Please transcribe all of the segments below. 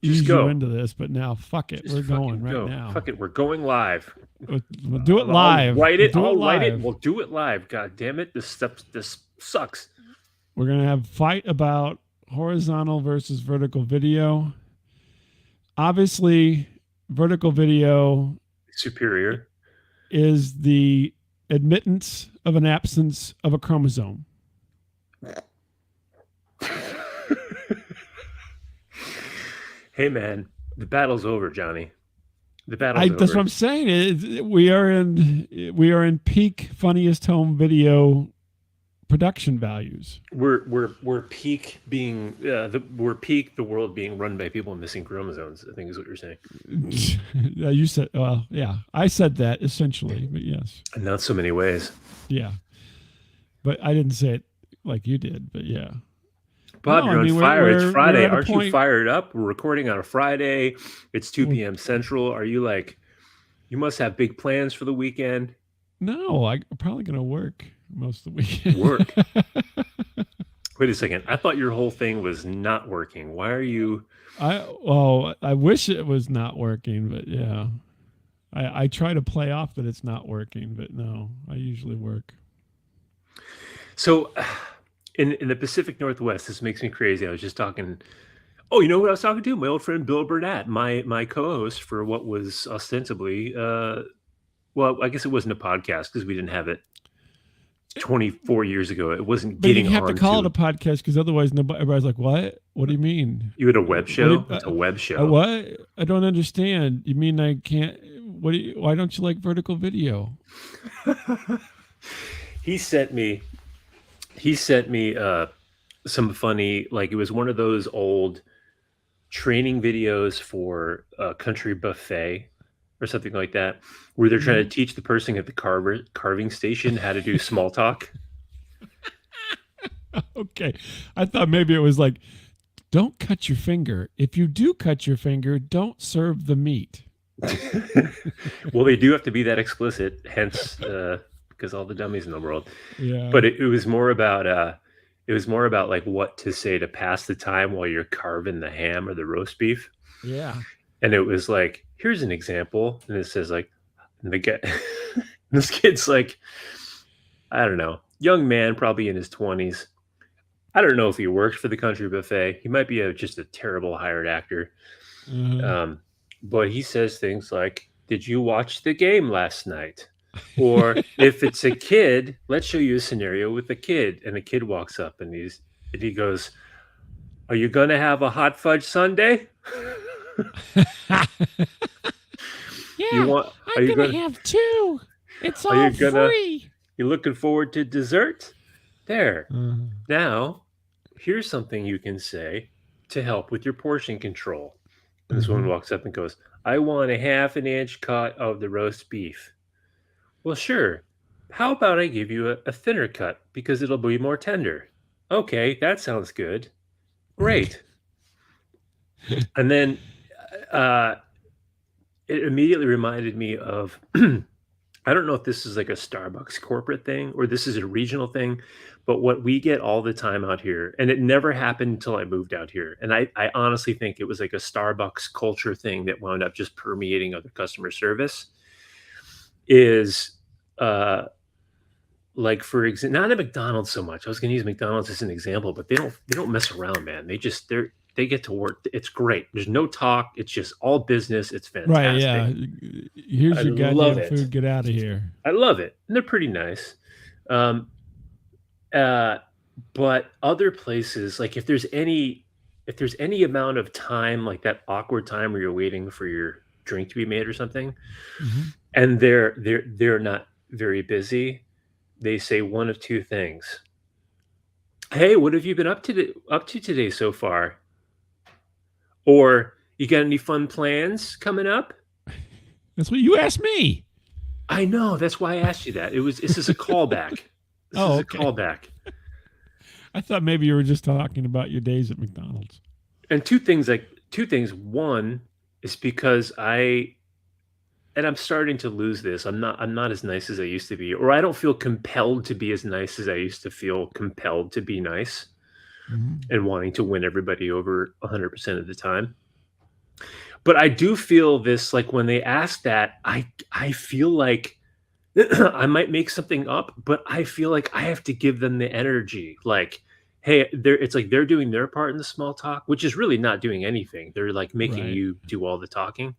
Just ease you go. into this, but now fuck it, Just we're going fucking right go. now. Fuck it. We're going live. We'll do it I'll live. write We'll it. do it I'll write it. live. We'll do it live. God damn it. This sucks. We're gonna have fight about horizontal versus vertical video. Obviously, vertical video Superior. is the admittance of an absence of a chromosome. Hey man, the battle's over, Johnny. The battle's That's what over. I'm saying. We are in peak funniest home video production values. We're peak being we're peak the world being run by people missing chromosomes. I think is what you're saying. You said, well, yeah, I said that essentially, but yes, And not so many ways. yeah, but I didn't say it like you did, but yeah. Bob, No, I you're on mean fire. It's we're Friday. at a Aren't you point. fired up? We're recording on a Friday. It's 2 p.m. Central. Are you like, you must have big plans for the weekend? No, I'm probably gonna work most of the weekend. Work. Wait a second. I thought your whole thing was not working. Why are you? I wish it was not working, but yeah. I try to play off that it's not working, but no, I usually work. So, in the Pacific Northwest, this makes me crazy. I was just talking. Oh, you know what I was talking to? My old friend Bill Burnett, my co-host for what was ostensibly, well, I guess it wasn't a podcast because we didn't have it 24 years ago. It wasn't But you getting have to on call to. it a podcast because otherwise, everybody's like, "What? What do you mean? You had a web What show? do It's a web show. what? I don't understand. You mean I can't? Why don't you like vertical video? He sent me some funny, like it was one of those old training videos for a country buffet or something like that, where they're trying to teach the person at the carving station how to do small talk. Okay, I thought maybe it was like, don't cut your finger. If you do cut your finger, don't serve the meat. Well, they do have to be that explicit, hence because all the dummies in the world. Yeah. But it was more about like what to say to pass the time while you're carving the ham or the roast beef. Yeah. And it was like, here's an example, and it says like, and the guy, this kid's like, I don't know, young man, probably in his 20s. I don't know if he works for the country buffet. He might be just a terrible hired actor. But he says things like, did you watch the game last night? Or if it's a kid, let's show you a scenario with a kid. And the kid walks up and he goes, are you going to have a hot fudge sundae? Yeah, I'm gonna have two. It's all free. You looking forward to dessert? There. Now, here's something you can say to help with your portion control. And this woman walks up and goes, I want a 1/2 inch cut of the roast beef. Well, sure. How about I give you a thinner cut because it'll be more tender? Okay, that sounds good. Great. And then it immediately reminded me of I don't know if this is like a Starbucks corporate thing or this is a regional thing, but what we get all the time out here, and it never happened until I moved out here. And I honestly think it was like a Starbucks culture thing that wound up just permeating other customer service is like, for example, not at McDonald's so much. I was going to use McDonald's as an example, but they don't mess around, man. They get to work. It's great. There's no talk. It's just all business. It's fantastic. Right, yeah. Here's your goddamn food. Get out of here. I love it. And they're pretty nice. But other places, like if there's any amount of time, like that awkward time where you're waiting for your drink to be made or something, and they're not very busy, they say one of two things. Hey, what have you been up to today so far? Or you got any fun plans coming up? That's what you asked me. I know. That's why I asked you that. This is a callback. This is a callback. I thought maybe you were just talking about your days at McDonald's. And two things. One is because I'm starting to lose this. I'm not as nice as I used to be, or I don't feel compelled to be as nice as I used to feel compelled to be nice and wanting to win everybody over 100% of the time. But I do feel this, like, when they ask that, I feel like I might make something up, but I feel like I have to give them the energy. Like, hey, it's like they're doing their part in the small talk, which is really not doing anything. They're like making Right. you do all the talking.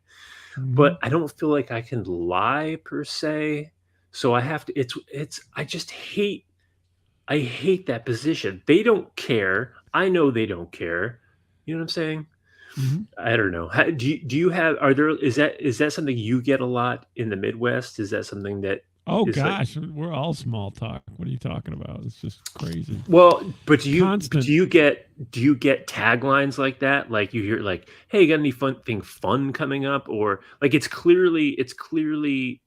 Hmm. But I don't feel like I can lie per se. So I have to it's I hate that position. They don't care. I know they don't care. You know what I'm saying? Hmm. I don't know. How, do you have are there is that something you get a lot in the Midwest? Is that something that Oh is like gosh, we're all small talk. What are you talking about? It's just crazy. well, but Constant. do you get taglines like that? Like you hear like, "Hey, you got any fun coming up?" Or like it's clearly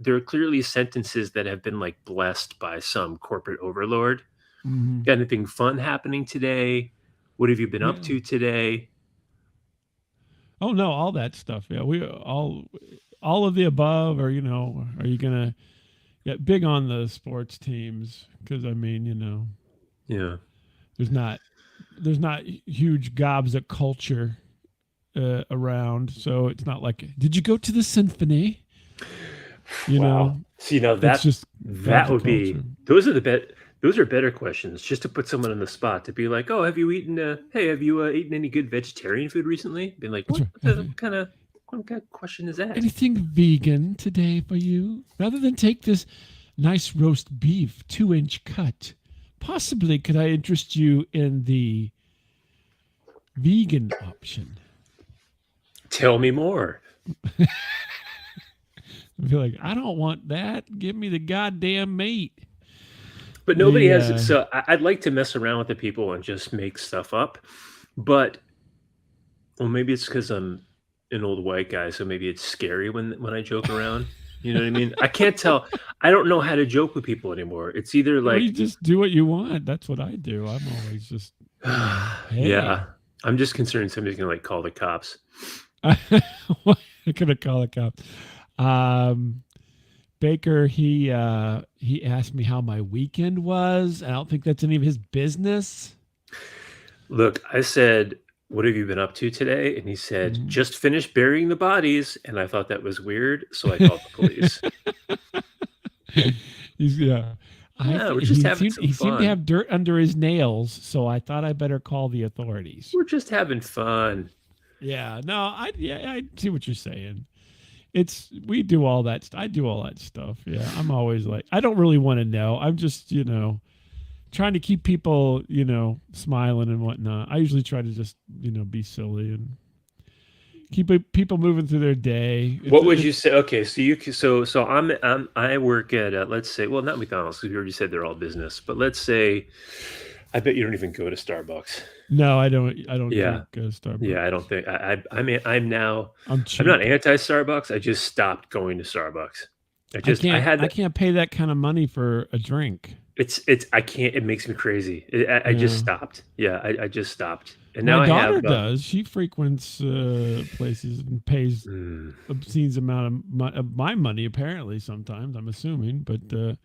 there are clearly sentences that have been like blessed by some corporate overlord. Hmm. Got anything fun happening today? What have you been up Yeah. to today? Oh no, all that stuff. Yeah, we all of the above. Or are you gonna get big on the sports teams? Because I mean, Yeah. there's not there's not huge gobs of culture around, so it's not like, did you go to the symphony? You Wow. know, See, now it's just that gobs of would culture. be those are better questions just to put someone on the spot to be like, "Oh, have you eaten hey, have you eaten any good vegetarian food recently?" Being like, That's "What right. what kind of question is that?" Anything vegan today for you? Rather than take this nice roast beef 2-inch cut, possibly could I interest you in the vegan option? Tell me more. I feel like, I don't want that. Give me the goddamn meat. But nobody The has so I'd like to mess around with the people and just make stuff up, but well, maybe it's because 'cause I'm an old white guy, so maybe it's scary when I joke around, you know what I mean? I can't tell I don't know how to joke with people anymore. It's either Well, you like just do what you want. That's what I do. I'm always just, yeah, hey. I'm just concerned somebody's gonna, like, call the cops. I could have called a cop. Um, Baker, he asked me how my weekend was. I don't think that's any of his business. Look, I said, "What have you been up to today?" And he said, Mhm. "Just finished burying the bodies," and I thought that was weird, so I called the police. He's yeah. "Yeah, we're just He having seemed some he seemed to fun. have dirt under his nails, so I thought I better call the authorities. We're just having fun." Yeah, no, I see what you're saying. It's we do all that. I do all that stuff. Yeah, I'm always like, I don't really want to know. I'm just trying to keep people smiling and whatnot. I usually try to just be silly and keep people moving through their day. What would you It's say? Okay, so I work at, let's say, well, not McDonald's because we already said they're all business, but let's say, I bet you don't even go to Starbucks. No, I don't Yeah, drink yeah, I don't Starbucks. think I mean, I'm I'm not cheap. anti-Starbucks. I just stopped going to Starbucks. I I had can't pay that kind of money for a drink. it's I can't. It makes me crazy. I just Yeah. stopped. Yeah, I just stopped, and My now I daughter have. does. She frequents places and pays Mm, obscene amount of my money. Apparently, sometimes I'm assuming, but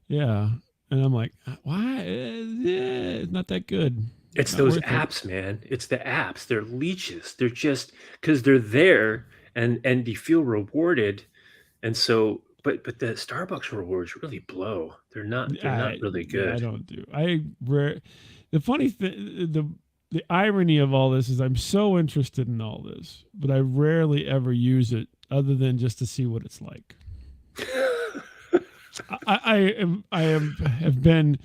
yeah. And I'm like, why? Yeah, it's not that good. it's Not those worth it. apps, man. It's the apps. They're leeches. They're just because they're there, and you feel rewarded. And so, but the Starbucks rewards really blow. They're not really I good. don't do. The funny thing, the irony of all this is I'm so interested in all this, but I rarely ever use it other than just to see what it's like. Have been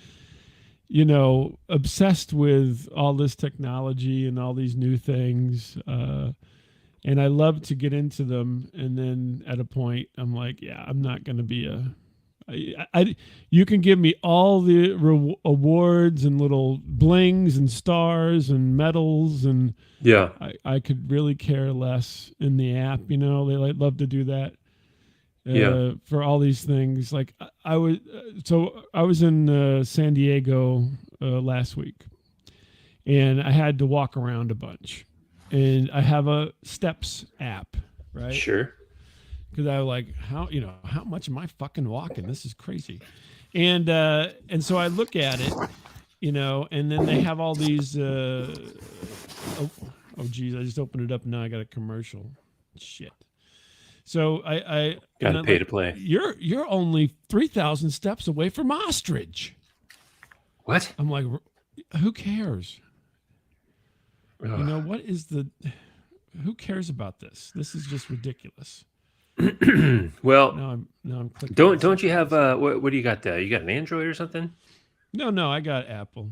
obsessed with all this technology and all these new things, and I love to get into them. And then at a point, I'm like, yeah, I'm not going to be you can give me all the awards and little blings and stars and medals, and Yeah, I could really care less in the app. They love to do that yeah, for all these things. Like I was in San Diego last week, and I had to walk around a bunch, and I have a Steps app, right? sure. Because I was like, how much am I fucking walking? This is crazy. And so I look at it, and then they have all these Oh, geez, I just opened it up and now I got a commercial. Shit. So I Got to and pay like, to play. You're only 3,000 steps away from ostrich. What? I'm like, who cares? Ugh. You know what is the? Who cares about this? This is just ridiculous. Well, Now I'm clicking. don't you have what do you got there? You got an Android or something? No, I got Apple.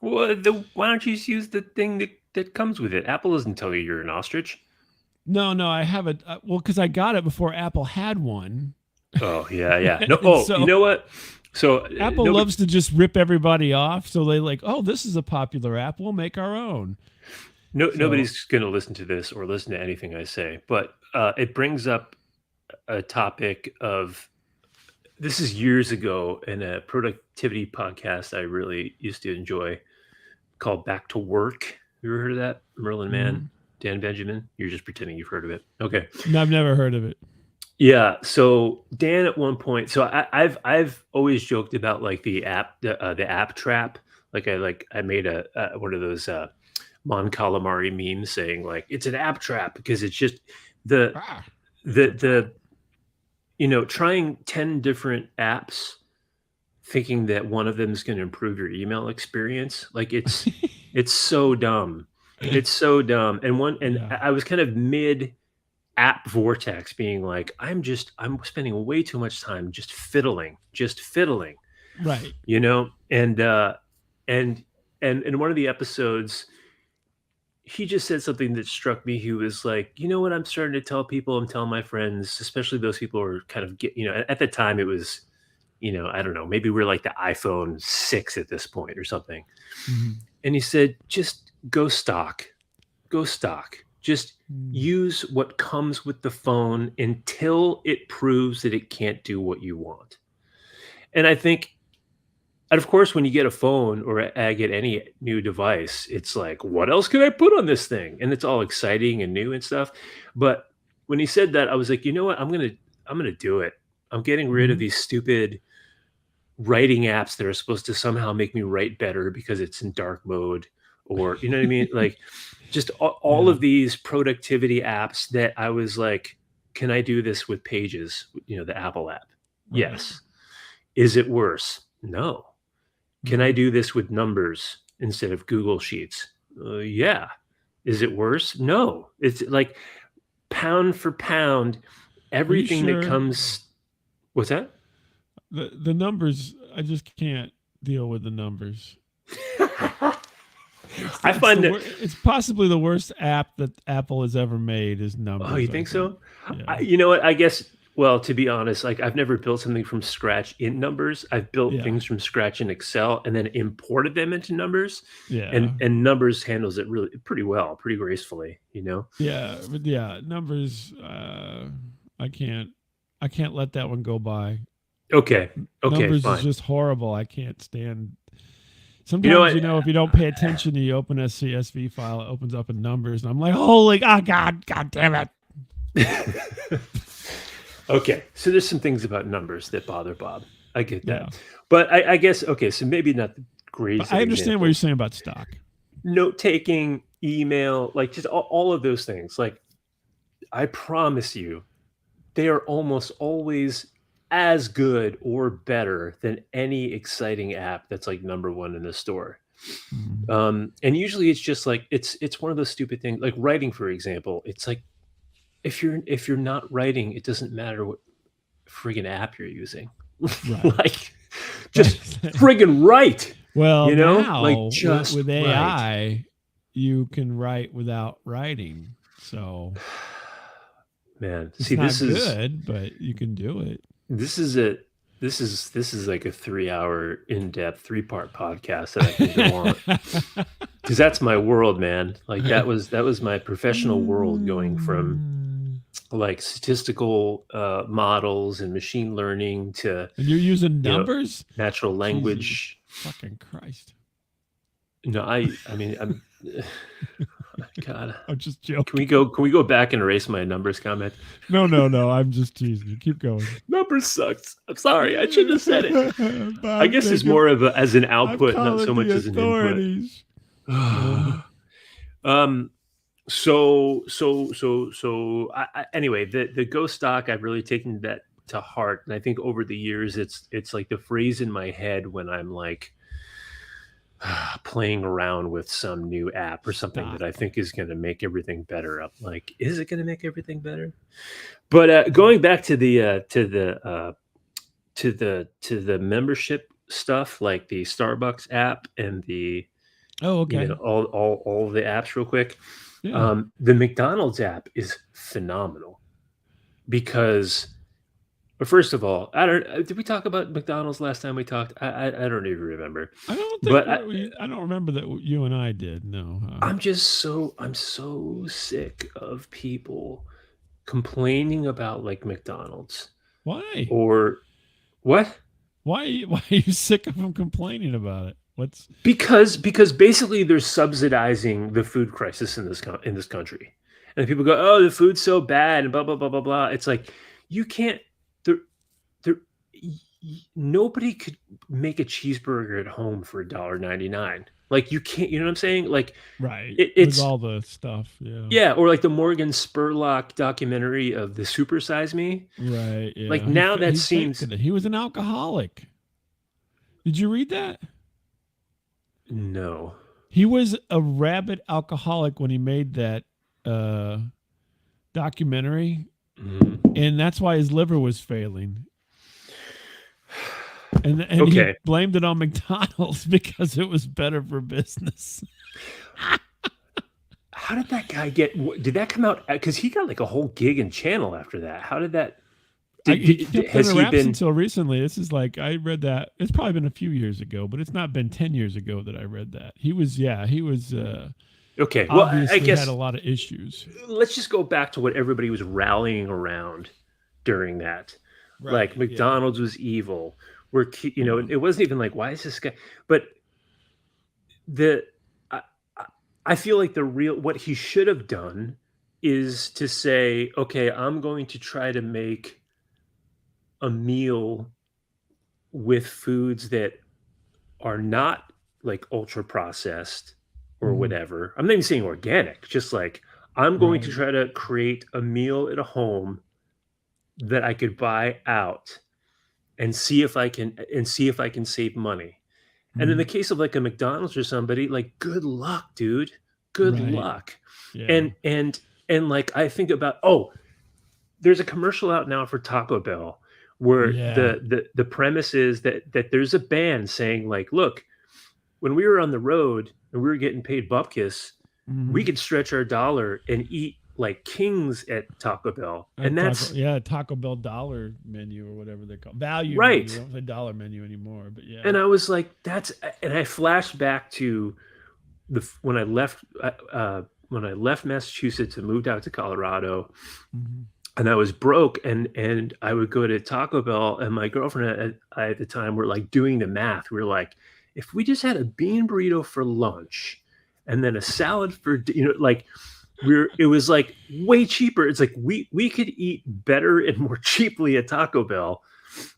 Well, why don't you just use the thing that comes with it? Apple doesn't tell you you're an ostrich. No, I have it. Well, because I got it before Apple had one. Oh yeah. No. And Oh, so you know what? So Apple loves to just rip everybody off. So they like, oh, this is a popular app. We'll make our own. Nobody's going to listen to this or listen to anything I say, but it brings up a topic of. This is years ago in a productivity podcast I really used to enjoy called Back to Work. You ever heard of that? Merlin Mann, Dan Benjamin? You're just pretending you've heard of it. Okay. No, I've never heard of it. Yeah. So Dan at one point, so I've always joked about like the app trap. Like I made a one of those Mon Calamari memes saying like it's an app trap because it's just the trying 10 different apps thinking that one of them is going to improve your email experience. Like it's so dumb. It's so dumb. And I was kind of mid app vortex being like, I'm spending way too much time just fiddling. Right. And in one of the episodes, he just said something that struck me. He was like, you know what I'm starting to tell people, I'm telling my friends, especially those people who are kind of at the time it was, I don't know, maybe we're like the iPhone 6 at this point or something. Mm-hmm. And he said, just go stock, just use what comes with the phone until it proves that it can't do what you want. And I think, and of course, when you get a phone or get any new device, it's like, what else can I put on this thing? And it's all exciting and new and stuff. But when he said that, I was like, you know what? I'm gonna do it. I'm getting rid of these stupid writing apps that are supposed to somehow make me write better because it's in dark mode, or you know what I mean? Like, just all of these productivity apps that I was like, can I do this with Pages? The Apple app. Right. Yes. Is it worse? No. Can I do this with Numbers instead of Google Sheets? Yeah. Is it worse? No. It's like pound for pound, everything that comes. What's that? The numbers, I just can't deal with the numbers. I find that it's possibly the worst app that Apple has ever made is Numbers. Oh, you think so? Yeah. You know what? I guess. Well, to be honest, like I've never built something from scratch in Numbers. I've built things from scratch in Excel and then imported them into Numbers. Yeah. And Numbers handles it really pretty well, pretty gracefully, Yeah, but Numbers, I can't let that one go by. Okay. Numbers fine. is just horrible. I can't stand. Sometimes if you don't pay attention, you open a CSV file, it opens up in Numbers, and I'm like, holy God damn it. Okay, so there's some things about Numbers that bother Bob. I get that. Yeah. But I guess, okay, so maybe not the greatest. I understand what you're saying about stock. Note-taking, email, like just all of those things. Like, I promise you, they are almost always as good or better than any exciting app that's like number one in the store. Mm-hmm. And usually it's just like, it's one of those stupid things, like writing, for example. It's like, if you're not writing, it doesn't matter what friggin' app you're using. Right. Like, just friggin' write. Well, now, like just with AI, you can write without writing. So, man, it's see, not this is good, but you can do it. This is like a 3-hour in-depth 3-part podcast that I can go on. Because that's my world, man. Like that was my professional world, going from like statistical models and machine learning to. And you're using Numbers, natural language. Jesus fucking Christ! No, I mean, I'm. God, I'm just joking. Can we go back and erase my Numbers comment? No. I'm just teasing you. Keep going. Numbers sucks. I'm sorry. I shouldn't have said it. I guess it's more of as an output, not so much as an input. Anyway, the ghost stock, I've really taken that to heart, and I think over the years, it's like the phrase in my head when I'm like playing around with some new app or something that Stop. I think is going to make everything better. I'm like, is it going to make everything better? But going back to the membership stuff, like the Starbucks app and the Oh, okay. all of the apps, real quick. Yeah. The McDonald's app is phenomenal because, but first of all, I don't. Did we talk about McDonald's last time we talked? I don't even remember. I don't think But I don't remember that you and I did. No. I'm so sick of people complaining about like McDonald's Why? or what? Why are you sick of them complaining about it? What's Because basically they're subsidizing the food crisis in this country, and people go, "Oh, the food's so bad," and blah blah blah blah blah. It's like you can't. There, there. Nobody could make a cheeseburger at home for $1.99. Like you can't. You know what I'm saying? Like right with it's all the stuff? Yeah. yeah, or like the Morgan Spurlock documentary of the Super Size Me. Right. Like Yeah. now that He faked seems it. He was an alcoholic. Did you read that? no. He was a rabid alcoholic when he made that uh, documentary, Mhm. and that's why his liver was failing. And he Okay. blamed it on McDonald's because it was better for business. How did that guy get? Did that come out? Because he got like a whole gig and channel after that. How did that? He kept Has under he wraps been? until recently. This is like I read that. It's probably been a few years ago, but it's not been 10 years ago that I read that. He was Okay. Well, I obviously had guess a lot of issues. let's just go back to what everybody was rallying around during that. Like Right. Yeah. McDonald's was evil. It wasn't even like, why is this guy? But the I, I feel like the real what he should have done is to say, okay, I'm going to try to make a meal with foods that are not like ultra processed or Mhm. whatever. I'm not even saying organic, just like I'm going to Right. try to create a meal at home that I could buy out and see if I can save money. And in the Mhm. case of like a McDonald's or somebody, like good luck, dude. Good Right. luck. Yeah. And like I think about, oh, there's a commercial out now for Taco Bell where Yeah. the premise is that there's a band saying like, look, when we were on the road and we were getting paid bupkis, we Mhm. could stretch our dollar and eat like kings at Taco Bell. And that's Taco Bell dollar menu or whatever they call value menu. They right. don't say dollar menu anymore, but yeah. And I was like, and I flashed back to when I left Massachusetts and moved out to Colorado, Mhm. and I was broke, and I would go to Taco Bell, and my girlfriend at the time were like doing the math. We were like, if we just had a bean burrito for lunch, and then a salad for like it was like way cheaper. It's like we could eat better and more cheaply at Taco Bell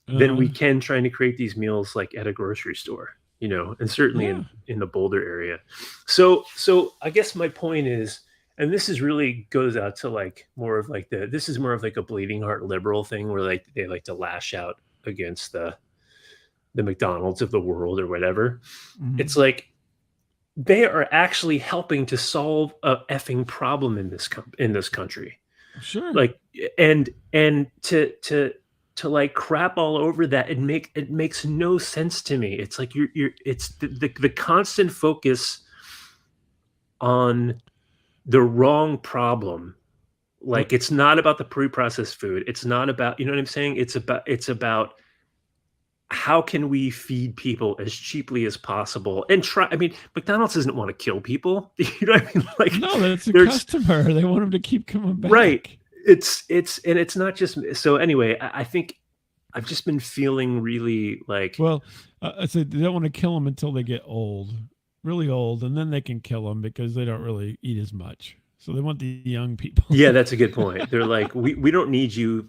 than we Uh-huh. can trying to create these meals like at a grocery store, and certainly Yeah. in the Boulder area. So I guess my point is, and this is really goes out to like more of like this is more of like a bleeding heart liberal thing where like they like to lash out against the McDonald's of the world or whatever. It's Mhm. like they are actually helping to solve a effing problem in this country. Sure. Like and to like crap all over that it makes no sense to me. It's like you're it's the constant focus on the wrong problem. Well, Like it's not about the pre-processed food. It's not about, you know what I'm saying? It's about how can we feed people as cheaply as possible and try. I mean, McDonald's doesn't want to kill people. You know what I mean? Like no, that's a there's customer. They want them to keep coming right. back. It's not just so anyway, I think I've just been feeling really like Well, I said they don't want to kill them until they get old, really old, and then they can kill them because they don't really eat as much. So they want the young people. yeah, that's a good point. They're like, we don't need you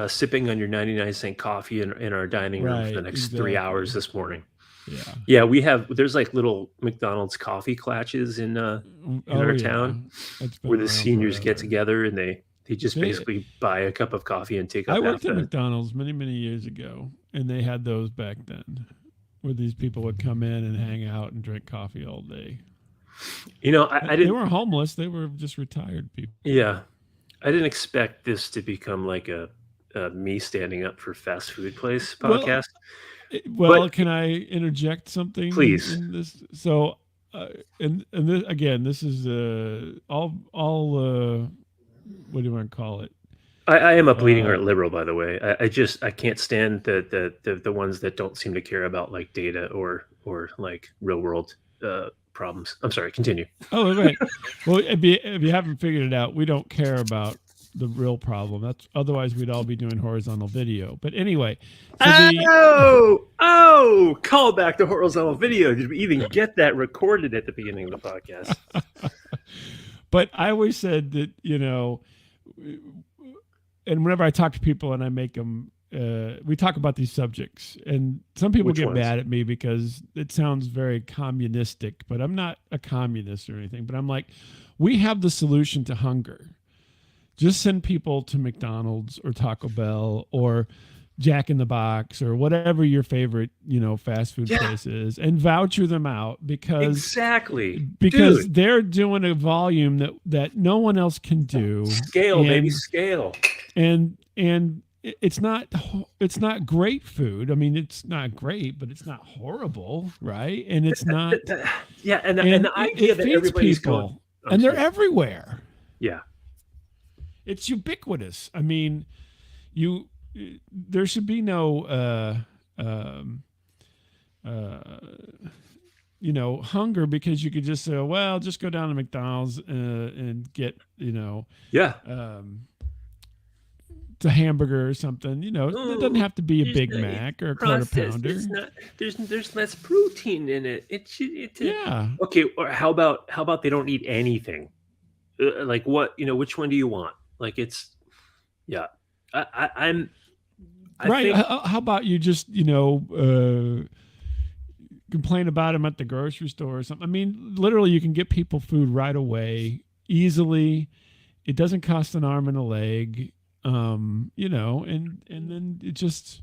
sipping on your 99-cent coffee in our dining room for the Right, next 3 hours exactly. this morning. Yeah. Yeah, there's like little McDonald's coffee clatches in Oh our yeah. town That's been where the around seniors get forever. together and they just They basically buy a cup of coffee and take I up half worked at the. McDonald's many, many years ago, and they had those back then, where these people would come in and hang out and drink coffee all day. I They didn't. weren't homeless; they were just retired people. Yeah, I didn't expect this to become like a me standing up for fast food place Well, podcast, but well, can I interject something please. in this? So, and this, again, this is all what do you want to call it? I am a bleeding Uh, heart liberal, by the way. I can't stand the ones that don't seem to care about like data or like real world problems. I'm sorry. Continue. oh, right. Well, if you haven't figured it out, we don't care about the real problem. That's otherwise we'd all be doing horizontal video. But anyway, so the Call back to horizontal video. Did we even get that recorded at the beginning of the podcast? but I always said that, and whenever I talk to people and I make them, we talk about these subjects, and some people Which get ones? mad at me because it sounds very communistic, but I'm not a communist or anything. But I'm like, we have the solution to hunger. Just send people to McDonald's or Taco Bell or Jack in the Box or whatever your favorite, fast food Yeah, place is, and voucher them out exactly, because dude. they're doing a volume that no one else can do, Scale, baby, and scale. it's not great food. I mean, it's not great, but it's not horrible, right? And it's not, Yeah, and and the it idea that feeds everybody's going. people, Oh, and they're excuse me. everywhere. Yeah, It's ubiquitous. I mean, you there should be no uh, hunger, because you could just say, well, just go down to McDonald's and get yeah. um, the hamburger or something. It doesn't Oh, have to be a there's Big no, it's Mac or a quarter processed. pounder. It's not. There's less protein in it. It's Yeah, okay. Or how about they don't eat anything? Like what? Which one do you want? Like it's yeah. I'm. I right. think How about you just complain about them at the grocery store or something? I mean, literally, you can get people food right away, easily. It doesn't cost an arm and a leg. And then it just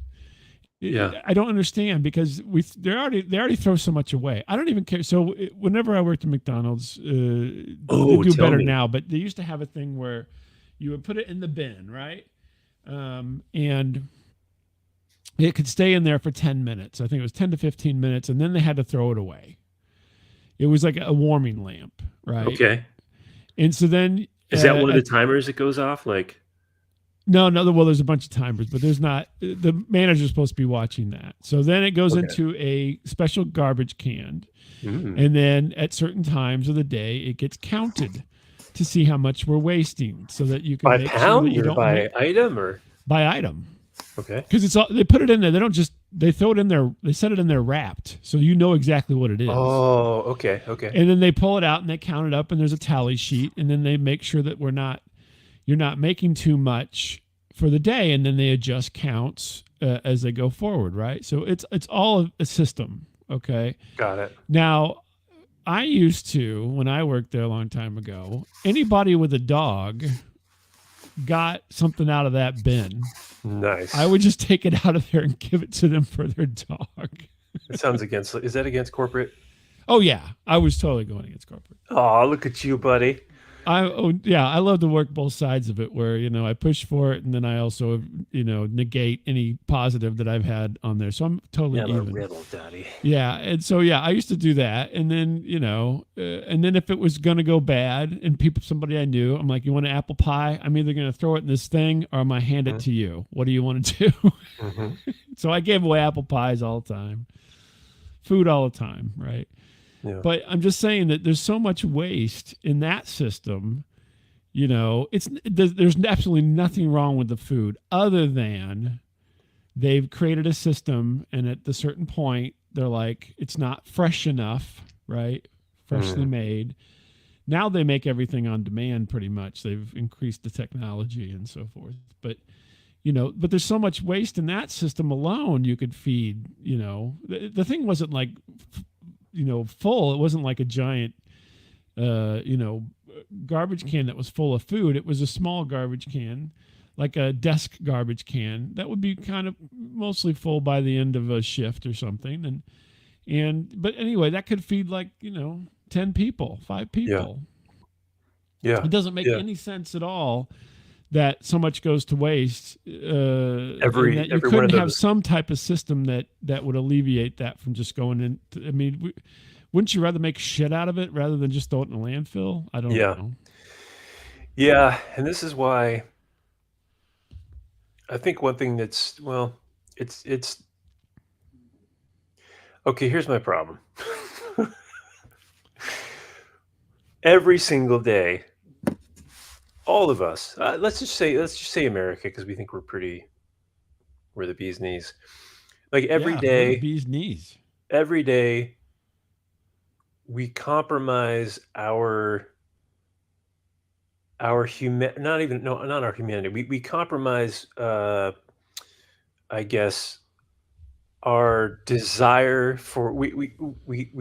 yeah. I don't understand, because they already throw so much away. I don't even care. So whenever I worked at McDonald's, they Oh, do tell better me. now, but they used to have a thing where you would put it in the bin, right? And it could stay in there for 10 minutes. I think it was 10 to 15 minutes, and then they had to throw it away. It was like a warming lamp, right? Okay. And so then Is that one of the timers that goes off? Like no, well, there's a bunch of timers, but there's not. The manager's supposed to be watching that. So then it goes okay. into a special garbage can, Mm. and then at certain times of the day, it gets counted to see how much we're wasting, so that you can By make sure that pound you or don't by item or by item. okay. Because it's all, they put it in there. They don't just they throw it in there. They set it in there wrapped, so you know exactly what it is. Oh, okay, okay. And then they pull it out and they count it up, and there's a tally sheet, and then they make sure that you're not making too much for the day, and then they adjust counts as they go forward, right? So it's all a system, okay? Got it. Now, I used to, when I worked there a long time ago, anybody with a dog got something out of that bin, Nice. I would just take it out of there and give it to them for their dog. It sounds against. Is that against corporate? Oh yeah, I was totally going against corporate. Oh, look at you, buddy. I love to work both sides of it, where I push for it, and then I also negate any positive that I've had on there. So I'm totally Yeah, I'm a even. rebel, daddy. Yeah, and so I used to do that, and then and then if it was gonna go bad, and somebody I knew, I'm like, you want an apple pie? I'm either gonna throw it in this thing, or I'm gonna hand it to you. What do you want to do? Mm-hmm. So I gave away apple pies all the time, food all the time, right? Yeah. But I'm just saying that there's so much waste in that system. There's absolutely nothing wrong with the food, other than they've created a system, and at a certain point, they're like, it's not fresh enough, right? Freshly made. Now they make everything on demand, pretty much. They've increased the technology and so forth. But but there's so much waste in that system alone. You could feed, the thing wasn't like, full. It wasn't like a giant, garbage can that was full of food. It was a small garbage can, like a desk garbage can that would be kind of mostly full by the end of a shift or something. But anyway, that could feed like, 10 people, 5 Yeah. people. Yeah. It doesn't make Yeah. any sense at all that so much goes to waste, and that you Every one of couldn't have those. some type of system that would alleviate that from just going in. I mean, wouldn't you rather make shit out of it rather than just throw it in a landfill? I don't Yeah. know. Yeah. And this is why I think one thing that's, well, it's okay. Here's my problem. Every single day, all of us, let's just say America, because we think we're the bee's knees. Like Yeah, we're the bee's knees. every day, we compromise our human, not even, no, not our humanity. We compromise, I guess, our desire for we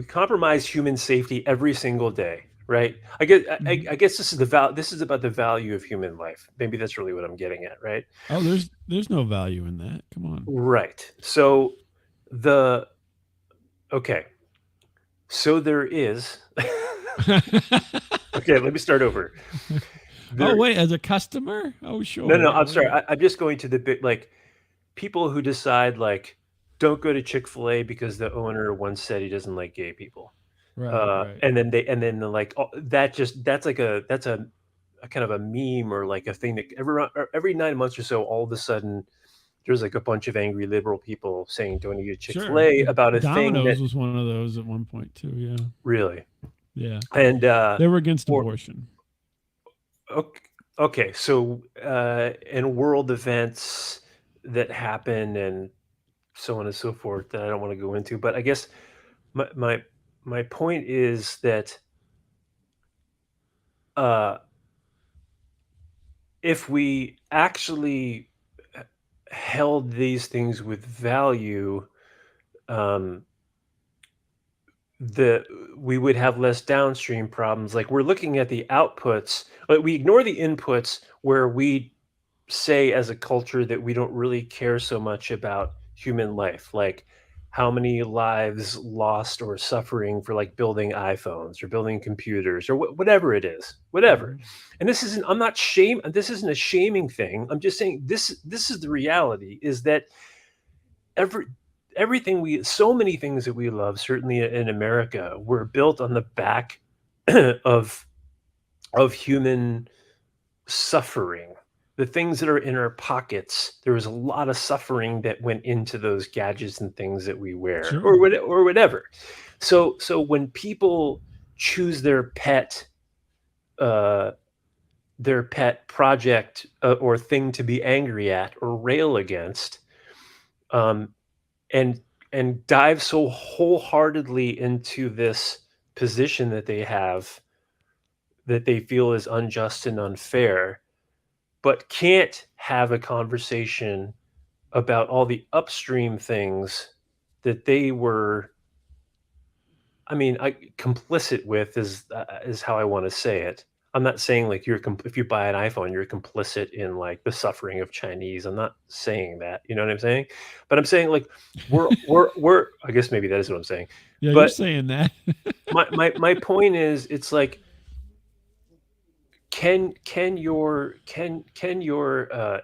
compromise human safety every single day, right? I guess this is about the value of human life. Maybe that's really what I'm getting at, right? Oh, there's no value in that. Come on. Right. So the okay. So there is okay, let me start over. Oh There wait, as a customer? Oh sure. No, no, Yeah, I'm what do sorry. you? I'm just going to the bit, like, people who decide, like, don't go to Chick-fil-A because the owner once said he doesn't like gay people. Right, right. And then they're like, oh, that's a kind of a meme, or like a thing that every 9 months or so, all of a sudden there's like a bunch of angry liberal people saying don't eat at Sure. Chick-fil-A about a thing that Domino's was one of those at one point too. Yeah, really. yeah. And They were against or abortion. okay, okay, so in world events that happen and so on and so forth that I don't want to go into, but I guess my my my point is that uh, if we actually held these things with value, um, the we would have less downstream problems. Like, we're looking at the outputs, but we ignore the inputs, where we say as a culture that we don't really care so much about human life, like how many lives lost or suffering for, like, building iPhones or building computers or whatever it is, whatever. Mhm. And this isn't, I'm not shame, this isn't a shaming thing. I'm just saying this is the reality, is that every everything we so many things that we love, certainly in America, were built on the back of human suffering. The things that are in our pockets, there was a lot of suffering that went into those gadgets and things that we wear, Sure. or whatever. So when people choose uh, their pet project, or thing to be angry at or rail against, um, and dive so wholeheartedly into this position that they have, that they feel is unjust and unfair, but can't have a conversation about all the upstream things that they were, I mean, complicit with, is how I want to say it. I'm not saying like if you buy an iPhone, you're complicit in like the suffering of Chinese. I'm not saying that. You know what I'm saying? But I'm saying, like, we're. I guess maybe that is what I'm saying. Yeah, you're But saying that. my point is, it's like, can your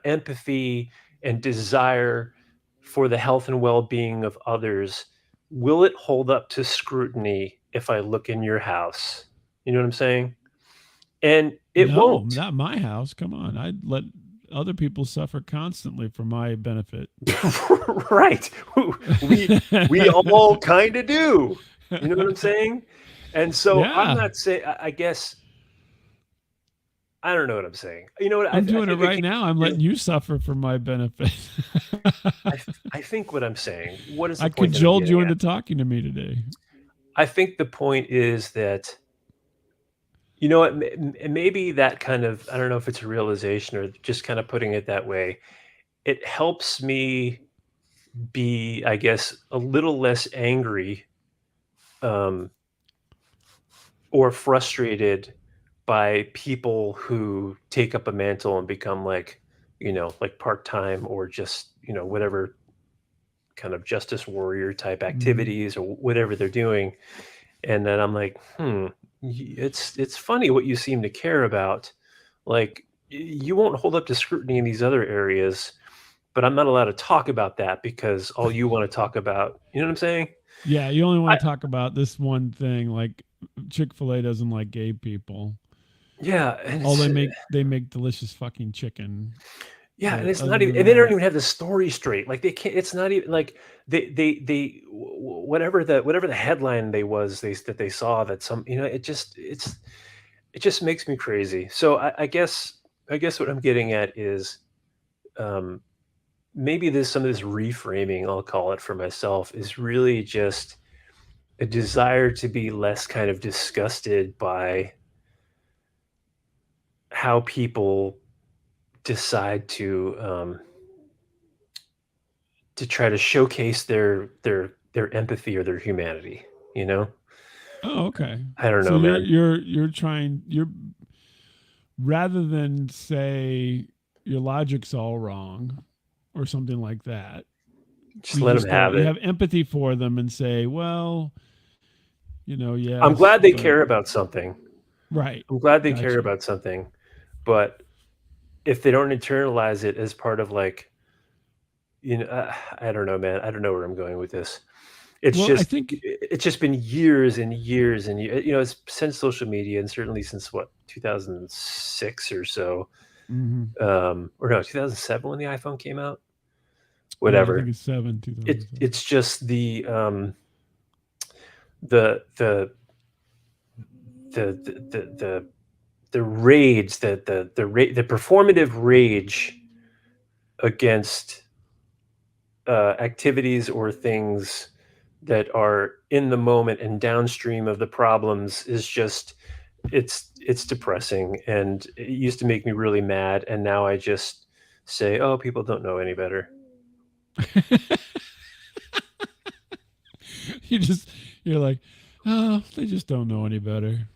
empathy and desire for the health and well-being of others, will it hold up to scrutiny if I look in your house? You know what I'm saying? And it No, won't. not my house. Come on. I'd let other people suffer constantly for my benefit. Right. We all kind of do. You know what I'm saying? And so I'm Yeah. not saying, I guess, I don't know what I'm saying. You know what? I'm I doing it think I right can. now. I'm Yeah, letting you suffer for my benefit. I think what I'm saying. What is the I point that I'm cajoled you getting into at? talking to me today. I think the point is that, you know what, maybe that kind of, I don't know if it's a realization or just kind of putting it that way. it helps me be, I guess, a little less angry, um, or frustrated by people who take up a mantle and become like, like part-time or just, whatever kind of justice warrior type Mm-hmm. activities or whatever they're doing. And then I'm like, it's funny what you seem to care about. Like, you won't hold up to scrutiny in these other areas, but I'm not allowed to talk about that because all you want to talk about, you know what I'm saying? Yeah, you only I, want to talk about this one thing, like Chick-fil-A doesn't like gay people. yeah, and Oh, it's they make delicious fucking chicken. yeah, and But it's other not even, than and they don't that, even have the story straight. Like they can't. It's not even like whatever the headline that they saw that some, it just makes me crazy. So I guess what I'm getting at is, um, maybe there's some of this reframing, I'll call it, for myself, is really just a desire to be less kind of disgusted by how people decide to try to showcase their empathy or their humanity. You know, oh, okay. I don't So know, man. you're trying you're rather than say your logic's all wrong or something like that. Just You let them just go. have You it. have empathy for them and say, well, I'm yes, glad they but care about something. right, I'm glad they care gotcha. about something, but if they don't internalize it as part of like, I don't know, man. I don't know where I'm going with this. It's Well, I just think. it's just been years and years and it's since social media and certainly since what 2006 or so, Mhm. or no 2007 when the iPhone came out. Yeah, I think Whatever. it's seven, It's 2007. just the the rage, the performative rage against activities or things that are in the moment and downstream of the problems is just it's depressing, and it used to make me really mad, and now I just say, oh, people don't know any better. you just you're like, oh, they just don't know any better.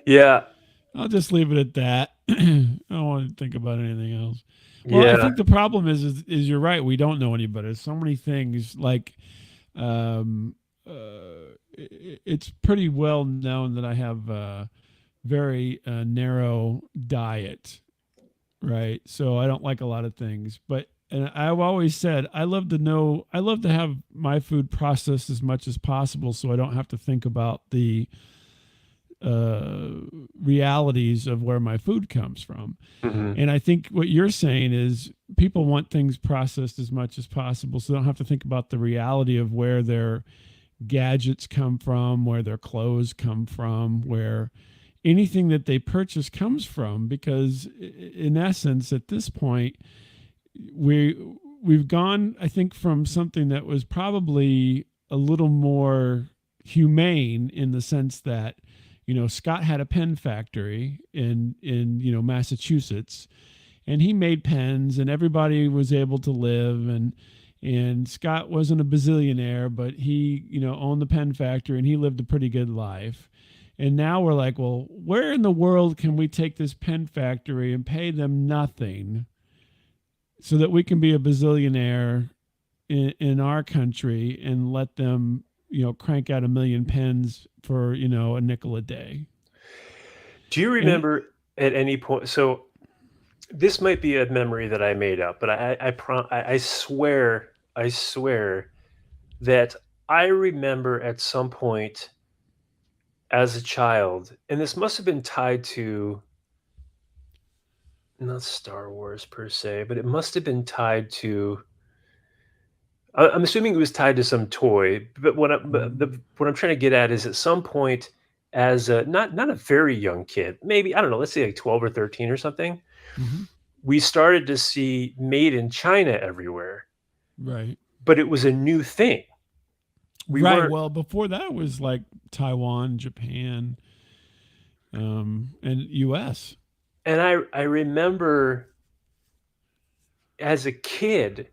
Yeah, I'll just leave it at that. I don't want to think about anything else. Well, I yeah. think the problem is you're right. We don't know any better. So many things like um, it's pretty well known that I have a very narrow diet, right? So I don't like a lot of things, but and I've always said I love to have my food processed as much as possible, so I don't have to think about the uh, realities of where my food comes from. Hmm. And I think what you're saying is people want things processed as much as possible, so they don't have to think about the reality of where their gadgets come from, where their clothes come from, where anything that they purchase comes from. Because in essence, at this point, we we've gone, I think, from something that was probably a little more humane in the sense that Scott had a pen factory in Massachusetts, and he made pens, and everybody was able to live, and Scott wasn't a bazillionaire, but he owned the pen factory, and he lived a pretty good life. And now we're like, well, where in the world can we take this pen factory and pay them nothing so that we can be a bazillionaire in our country and let them crank out a million pens for a nickel a day. Do you And remember at any point? So this might be a memory that I made up, but I swear that I remember at some point as a child, and this must have been tied to not Star Wars per se, but it must have been tied to. I'm assuming it was tied to some toy, but what I'm trying to get at is at some point, as a, not a very young kid, maybe I don't know, let's say like 12 or 13 or something, mm-hmm, we started to see made in China everywhere, right, but it was a new thing. We right. weren't, Well, before that was like Taiwan, Japan, and U.S. and I remember as a kid,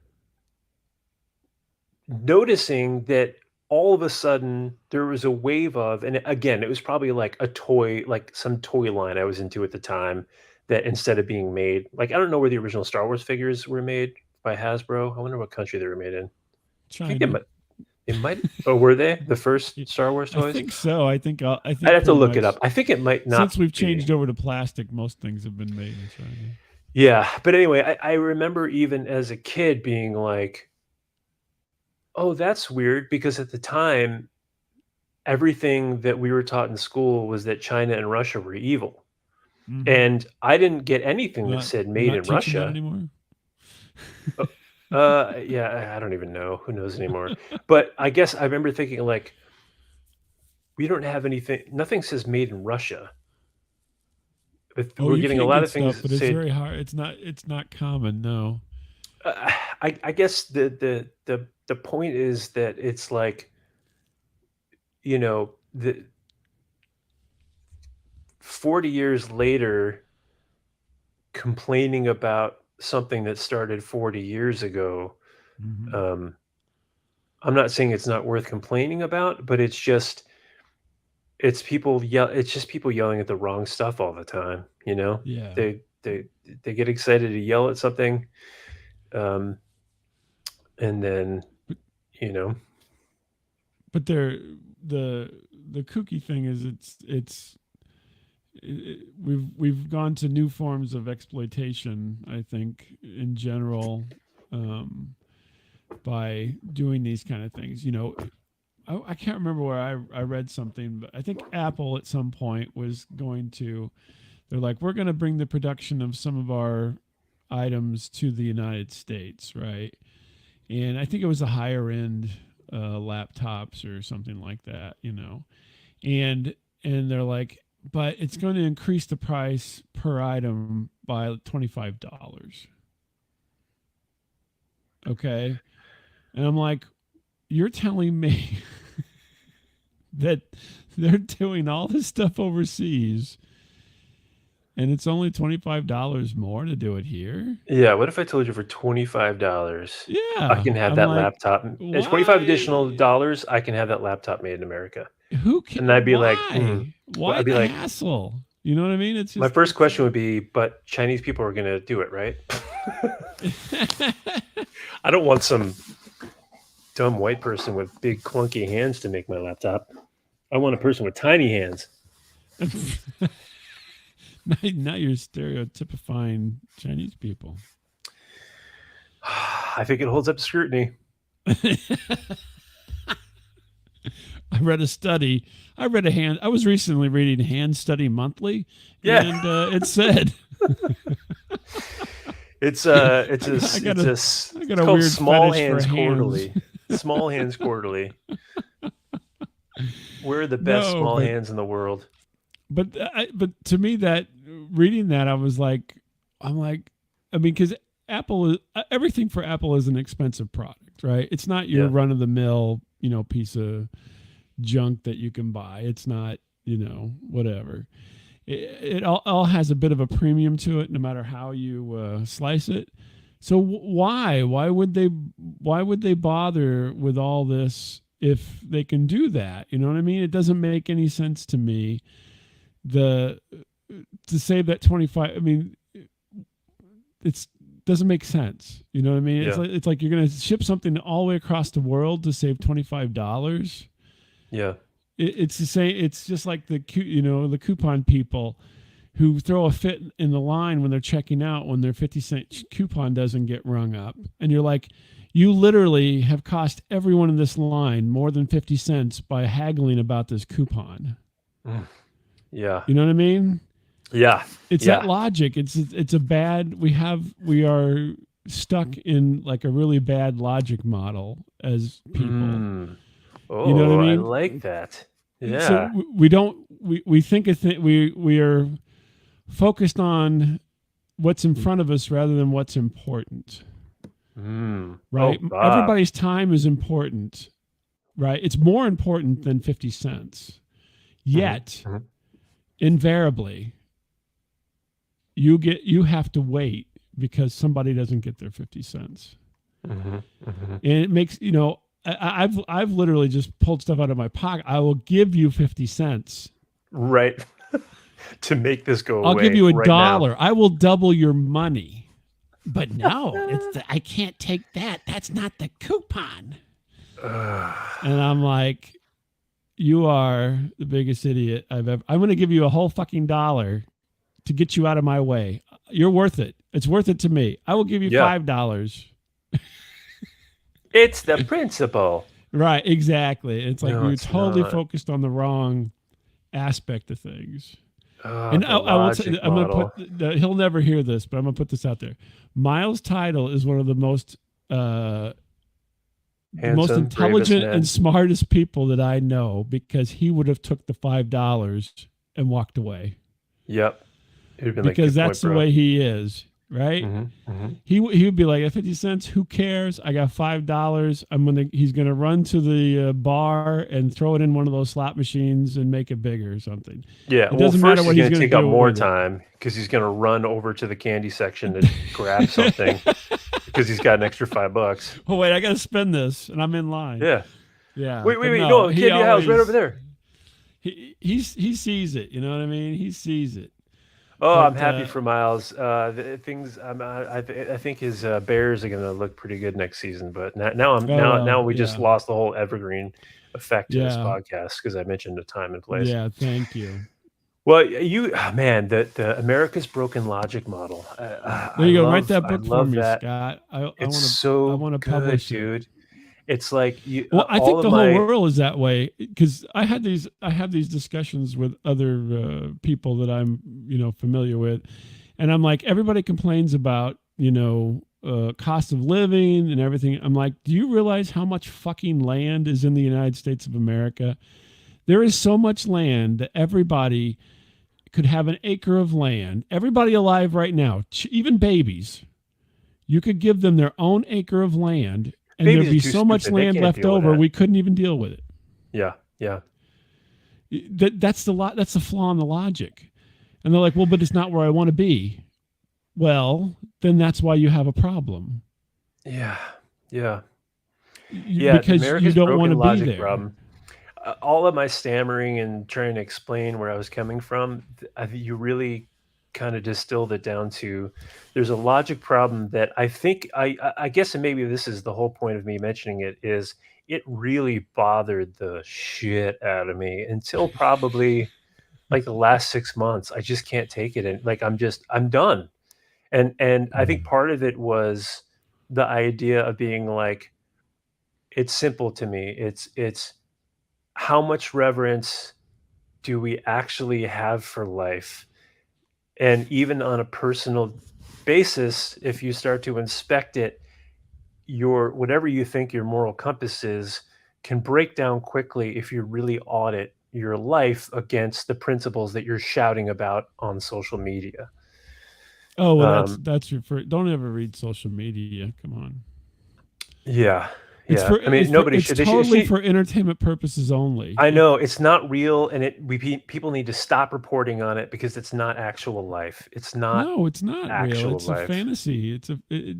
noticing that all of a sudden there was a wave of, and again, it was probably like a toy, like some toy line I was into at the time, that instead of being made, like, I don't know where the original Star Wars figures were made by Hasbro. I wonder what country they were made in. I think China. they might, or were they the first Star Wars I toys? think so. I think I'd have to pretty look it much up. I think it might not since we've be. changed over to plastic, most things have been made in China. Yeah, but anyway, I remember even as a kid being like, "Oh, that's weird," because at the time, everything that we were taught in school was that China and Russia were evil. Mm-hmm. And I didn't get anything that Not said they're made not in teaching that Russia. anymore. Uh, yeah, I don't even know. Who knows anymore? But I guess I remember thinking like, we don't have anything. Nothing says made in Russia. But Oh, we're you getting a can lot get of things stuff, that but it's say. very hard. It's not common. No. I guess the point is that it's like, the 40 years later, complaining about something that started 40 years ago. Mm-hmm. Um, I'm not saying it's not worth complaining about, but it's just people yelling at the wrong stuff all the time, you know? Yeah. They get excited to yell at something, um, and then, But you know. but they're the the kooky thing is we've gone to new forms of exploitation, I think, in general, um, by doing these kind of things. I can't remember where I read something, but I think Apple at some point was going to, they're like, we're going to bring the production of some of our items to the United States, right? And I think it was a higher end laptops or something like that. And they're like, but it's going to increase the price per item by $25. Okay. And I'm like, you're telling me that they're doing all this stuff overseas and it's only $25 more to do it here? Yeah, what if I told you for $25, I Yeah. can have I'm that like, laptop it's 25 additional why? dollars, I can have that laptop made in America. And I'd be like, "Hmm." Why? Well, Why I'd be the like, hassle? You know what I mean? It's my just, first question would be, "But Chinese people are gonna do it, right?" I don't want some dumb white person with big clunky hands to make my laptop. I want a person with tiny hands. now you're stereotypifying Chinese people. I think it holds up to scrutiny. I read a study. I was recently reading Hand Study Monthly, Yeah. and it said It's I got a it's weird called Small fetish for Hands hands. Quarterly. Small Hands Quarterly. We're the best No, small but hands in the world. but to me, that reading that, I'm like, I mean, because Apple is everything for Apple is an expensive product, right? It's not your Yeah. run of the mill, piece of junk that you can buy. It's not, whatever. It all has a bit of a premium to it, no matter how you slice it. So why would they bother with all this if they can do that? You know what I mean? It doesn't make any sense to me. The To save that 25. I mean, it's doesn't make sense. You know what I mean? Yeah. It's like you're going to ship something all the way across the world to save $25. Yeah. It's the same. It's just like the coupon people who throw a fit in the line when they're checking out when their 50-cent coupon doesn't get rung up, and you're like, you literally have cost everyone in this line more than 50 cents by haggling about this coupon. Yeah. You know what I mean? Yeah. It's Yeah. that logic. It's a bad. We are stuck in like a really bad logic model as people. Oh, You know what I I mean? like that. Yeah. So we don't we think we are focused on what's in front of us rather than what's important. Right? Oh, Everybody's time is important. Right? It's more important than 50 cents. Yet, invariably, you have to wait because somebody doesn't get their 50 cents. Mm-hmm. Mm-hmm. And it makes, I've literally just pulled stuff out of my pocket. I will give you 50 cents. Right. To make this go I'll give away you right now. $1. I will double your money. But no, I can't take that. That's not the coupon. And I'm like, you are the biggest idiot I've ever. I'm going to give you a whole fucking dollar to get you out of my way. You're worth it. It's worth it to me. I will give you Yeah. $5. It's the principle. Right, exactly. It's like No, you're it's totally not. focused on the wrong aspect of things. Oh, And the I will say, logic I'm going to model. put, he'll never hear this, but I'm going to put this out there. Miles' title is one of the most Handsome, bravest intelligent man. and smartest people that I know, because he would have took the $5 and walked away. Yep. It would have been Because like, that's point, the bro. way he is, right? Mm-hmm. Mm-hmm. He would be like, at 50 cents, who cares? I got $5. He's gonna run to the bar and throw it in one of those slot machines and make it bigger or something. Yeah. It Well, doesn't first matter what he's he's going to gonna take up do more with it. time because he's going to run over to the candy section to grab something because he's got an extra $5. Oh wait, I gotta spend this, and I'm in line. Yeah. Yeah. Wait. but No, he candy house right over always there. he sees it. You know what I mean? He sees it. Oh, But I'm happy for Miles. Things. I think his Bears are going to look pretty good next season. But now we just yeah, lost the whole evergreen effect to this yeah, podcast because I mentioned the time and place. yeah. Thank you. Well, man, the America's Broken Logic Model. There you go. Write that I book for love me, that. Scott. I It's want so to good, publish it. dude. It's like Well, I all think of the whole my world is that way, because I have these discussions with other people that I'm familiar with, and I'm like, everybody complains about cost of living and everything. I'm like, do you realize how much fucking land is in the United States of America? There is so much land that everybody could have an acre of land. Everybody alive right now, even babies, you could give them their own acre of land, and babies there'd are be too so much stupid. They land can't left deal with over, that. we couldn't even deal with it. Yeah, yeah. That's the flaw in the logic. And they're like, well, but it's not where I want to be. Well, then that's why you have a problem. Yeah, yeah. Because you America's don't want broken to be logic there. problem. All of my stammering and trying to explain where I was coming from, you really kind of distilled it down to there's a logic problem that I think I guess, and maybe this is the whole point of me mentioning it, is it really bothered the shit out of me until probably like the last 6 months. I just can't take it, and like I'm done. And I think part of it was the idea of being like, it's simple to me. It's how much reverence do we actually have for life? And even on a personal basis, if you start to inspect it, your whatever you think your moral compass is can break down quickly if you really audit your life against the principles that you're shouting about on social media. Oh, well, Um, that's your first. Don't ever read social media. Come on. yeah, yeah. I mean, nobody it's should. totally for entertainment purposes only. I know it's not real, and people need to stop reporting on it because it's not actual life. It's not No, it's not real. actual It's a life. fantasy.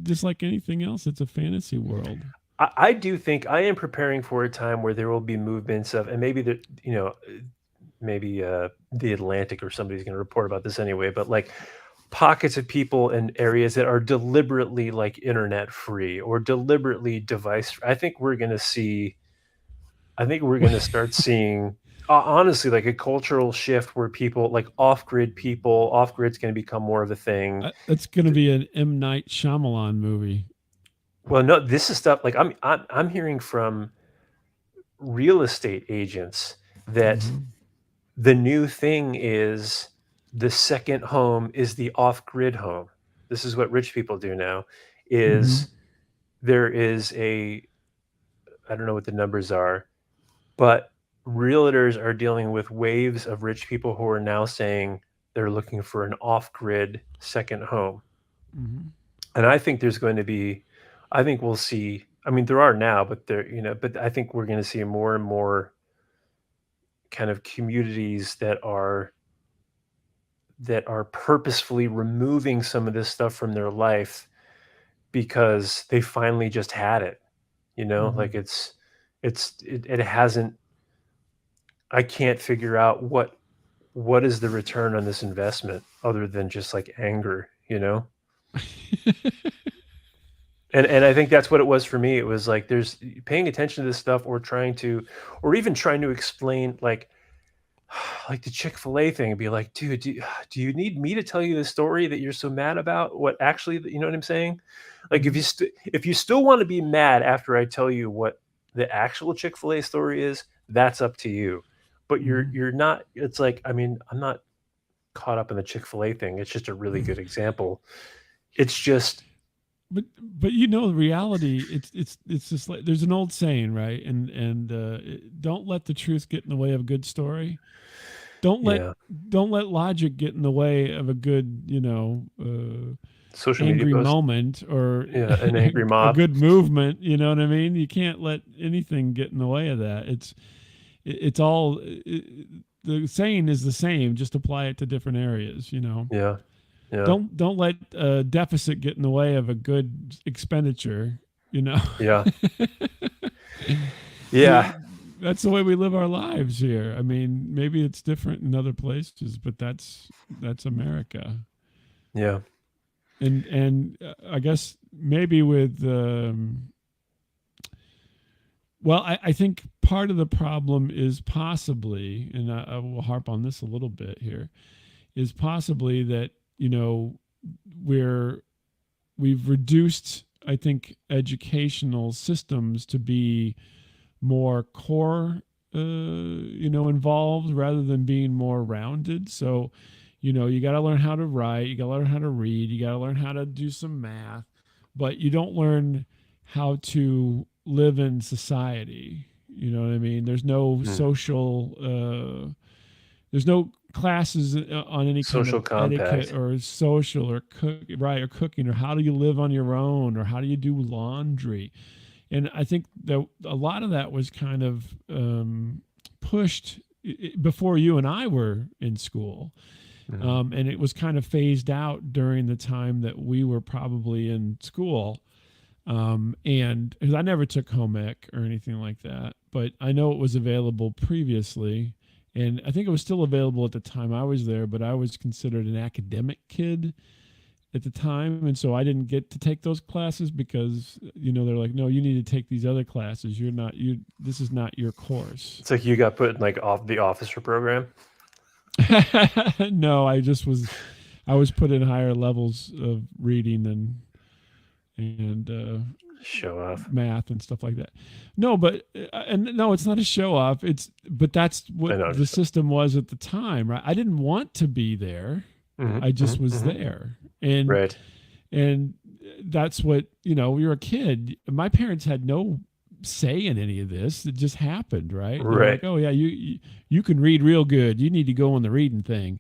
Just like anything else. It's a fantasy world. I do think I am preparing for a time where there will be movements of, and maybe maybe the Atlantic or somebody's going to report about this anyway, but like pockets of people in areas that are deliberately like internet free or deliberately device free. I think we're going to start seeing honestly like a cultural shift where people like off grid's going to become more of a thing. It's going to be an M. Night Shyamalan movie. Well, no, this is stuff like I'm hearing from real estate agents that the new thing is the second home is the off-grid home. This is what rich people do now. There is I don't know what the numbers are, but realtors are dealing with waves of rich people who are now saying they're looking for an off-grid second home. And I think we'll see. I mean, there are now, but but I think we're going to see more and more kind of communities that are that are purposefully removing some of this stuff from their life because they finally just had it, like Mhm. it hasn't. I can't figure out what is the return on this investment other than just like anger. And I think that's what it was for me. It was like there's paying attention to this stuff or trying to, or even trying to explain like the Chick-fil-A thing and be like, dude, do you need me to tell you the story that you're so mad about? What actually, you know what I'm saying? Like Mhm. if you still want to be mad after I tell you what the actual Chick-fil-A story is, that's up to you. But Mhm. you're not. It's like, I mean, I'm not caught up in the Chick-fil-A thing. It's just a really good example. It's just, But the reality, it's just like there's an old saying, right? Don't let the truth get in the way of a good story. Don't let yeah, don't let logic get in the way of a good, social media angry post. moment or Yeah, an angry a mob. good movement. You know what I mean? You can't let anything get in the way of that. It's all the saying is the same. Just apply it to different areas. Yeah, yeah, Don't let a deficit get in the way of a good expenditure. You know, yeah, we yeah, that's the way we live our lives here. I mean, maybe it's different in other places, but that's America. yeah. And I guess maybe with well, I think part of the problem is possibly, and I will harp on this a little bit here, is possibly that we're we've reduced, I think, educational systems to be more core, involved rather than being more rounded. So, you got to learn how to write, you got to learn how to read, you got to learn how to do some math, but you don't learn how to live in society. You know what I mean? There's no Mm. social, there's no classes on any kind Social of etiquette compact. or social or right, or cooking, or how do you live on your own, or how do you do laundry. And I think that a lot of that was kind of pushed before you and I were in school, Mm. and it was kind of phased out during the time that we were probably in school. And because I never took home ec or anything like that, but I know it was available previously. And I think it was still available at the time I was there, but I was considered an academic kid at the time, and so I didn't get to take those classes because they're like, no, you need to take these other classes. You're not you. This is not your course. It's like you got put in like off the officer program. No, I was put in higher levels of reading and Show off. math and stuff like that. No, and no, it's not a show off. But that's I what know. the system was at the time, right? I didn't want to be there. I just was Hmm. there, and Right. and that's what you're a kid. My parents had no say in any of this. It just happened, right? They were Right. like, oh yeah, you can read real good, you need to go on the reading thing.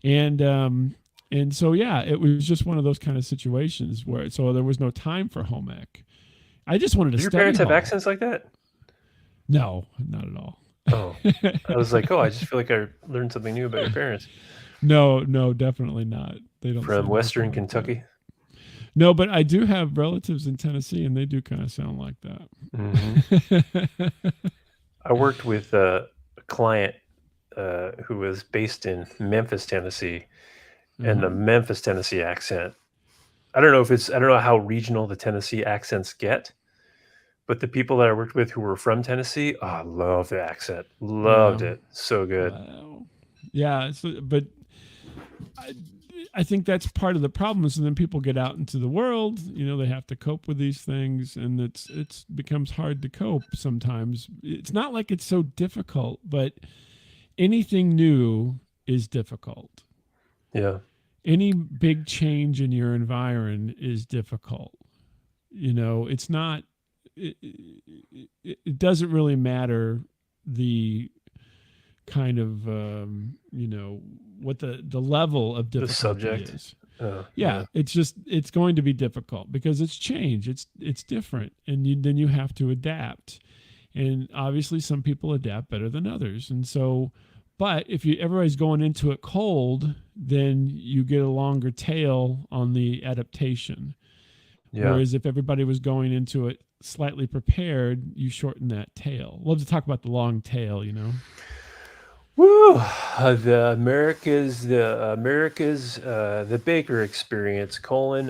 And so yeah, it was just one of those kind of situations where so there was no time for home ec. I just wanted to Do your study parents have hall. accents like that? No, not at all. Oh, I was like, oh, I just feel like I learned something new about your parents No, definitely not. They don't from sound Western anything like that. Kentucky. No, but I do have relatives in Tennessee, and they do kind of sound like Hmm. that. I worked with a client who was based in Memphis, Tennessee, and the Uh-huh. Memphis, Tennessee accent. I don't know how regional the Tennessee accents get, but the people that I worked with who were from Tennessee, oh, I love the accent. Loved Yeah. it. So good. Wow. Yeah. But I, I think that's part of the problem. Is then people get out into the world. They have to cope with these things, and it's becomes hard to cope sometimes. It's not like it's so difficult, but anything new is difficult. Yeah. Any big change in your environment is difficult. It's not. It doesn't really matter the kind of what the level of The difficulty subject. is. Yeah. Yeah, it's going to be difficult because it's change. It's different, and then you have to adapt. And obviously, some people adapt better than others, and so But if everybody's going into it cold, then you get a longer tail on the adaptation. Yeah. Whereas if everybody was going into it slightly prepared, you shorten that tail. Love to talk about the long tail, you know. Woo! The Baker experience,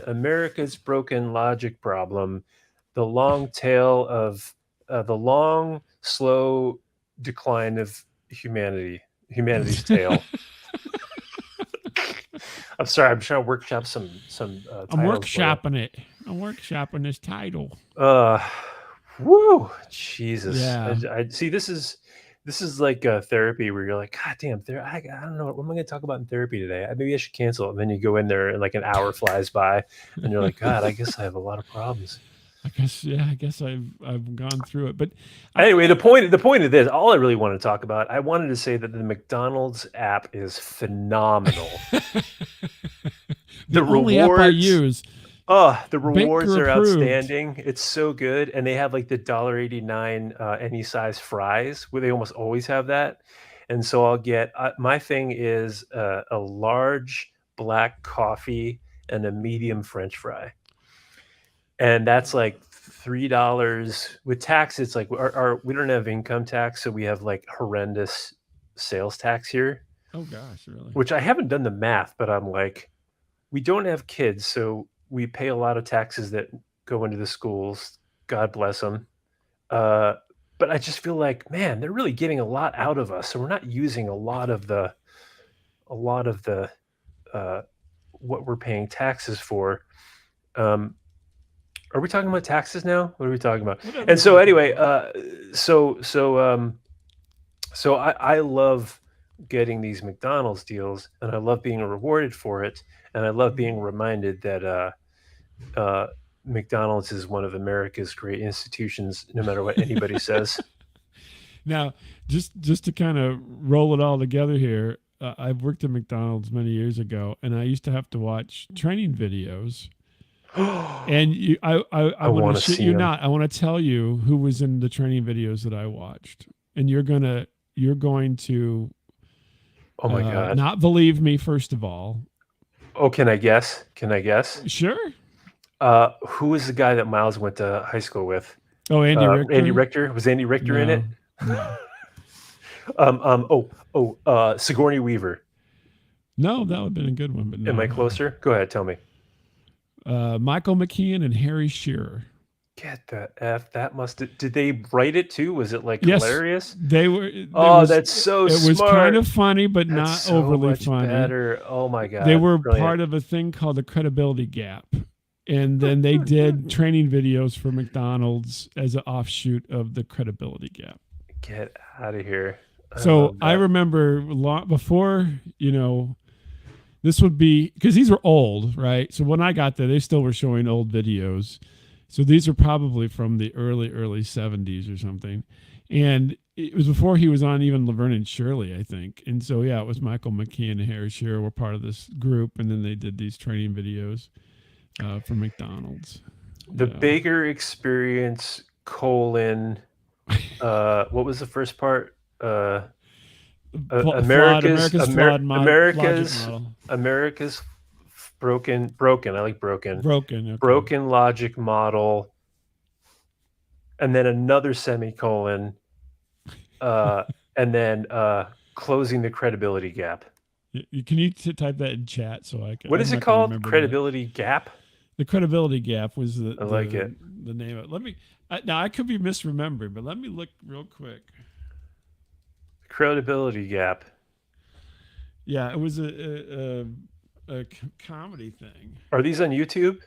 America's broken logic problem, the long tail of the long, slow decline of humanity's tail. I'm sorry, I'm trying to workshop some I'm titles for you. workshopping it. I'm workshopping this title. Uh, woo, Jesus. Yeah. I see. This is like therapy where you're like, God damn, I don't know what am I going to talk about in therapy today. Maybe I should cancel it. And then you go in there and like an hour flies by, and you're like, God, I guess I have a lot of problems. I guess I've gone through it, but Anyway, I the point of this, all I really want to talk about, I wanted to say that the McDonald's app is phenomenal. the The only app I rewards. use, Oh, the rewards Baker are approved. outstanding. It's so good, and they have like the $1.89 any size fries, where they almost always have that. And so I'll get my thing is a large black coffee and a medium French fry, and that's like $3 with tax. It's like our we don't have income tax, so we have like horrendous sales tax here, Oh gosh, really? which I haven't done the math, but I'm like, we don't have kids, so we pay a lot of taxes that go into the schools. God bless them. Uh, but I just feel like, man, they're really getting a lot out of us, so we're not using a lot of the uh, what we're paying taxes for. Um, are we talking about taxes now? What are we talking about? Whatever And you so want to talk anyway, about. so I love getting these McDonald's deals, and I love being rewarded for it, and I love being reminded that uh, McDonald's is one of America's great institutions, no matter what anybody says. Now, just to kind of roll it all together here, I've worked at McDonald's many years ago, and I used to have to watch training videos. And I I'm gonna want to shit see you him. not. I want to tell you who was in the training videos that I watched, and you're going to Oh my god. not believe me. First of all, Oh, can I guess? Can I guess? sure. Who is the guy that Miles went to high school with? Oh, Andy Andy Richter. Richter. Was Andy Richter in No, it? no, Sigourney Weaver. no. That would have been a good one, but Am I no. closer? Go ahead, tell me. Michael McKean and Harry Shearer. Get the f. That must. Did they write it too? Was it like Yes, hilarious? they were. There Oh, was. that's so It was kind smart. of funny, but That's not so overly much funny. better. Oh my They god, were brilliant. part of a thing called the credibility gap, and then they did training videos for McDonald's as an offshoot of the credibility gap. Get out of here. I So love I that. remember long before, this would be because these were old, right? So when I got there, they still were showing old videos. So these are probably from the early 70s or something. And it was before he was on even Laverne and Shirley, I think. And so, yeah, it was Michael McKean and Harry Shearer were part of this group. And then they did these training videos for McDonald's. The Yeah. Baker Experience, what was the first part? Flawed America's America's flawed logic America's model. America's broken. I like broken. Broken. Okay. Broken logic model, and then another semicolon, uh, and then closing the credibility gap. Can you type that in chat so I can? What I'm is it not going to called? remember that. Credibility gap. The credibility gap was the I like the it. the name of it. Let me now I could be misremembering, but let me look real quick. Credibility gap. Yeah, it was a comedy thing. Are these on YouTube?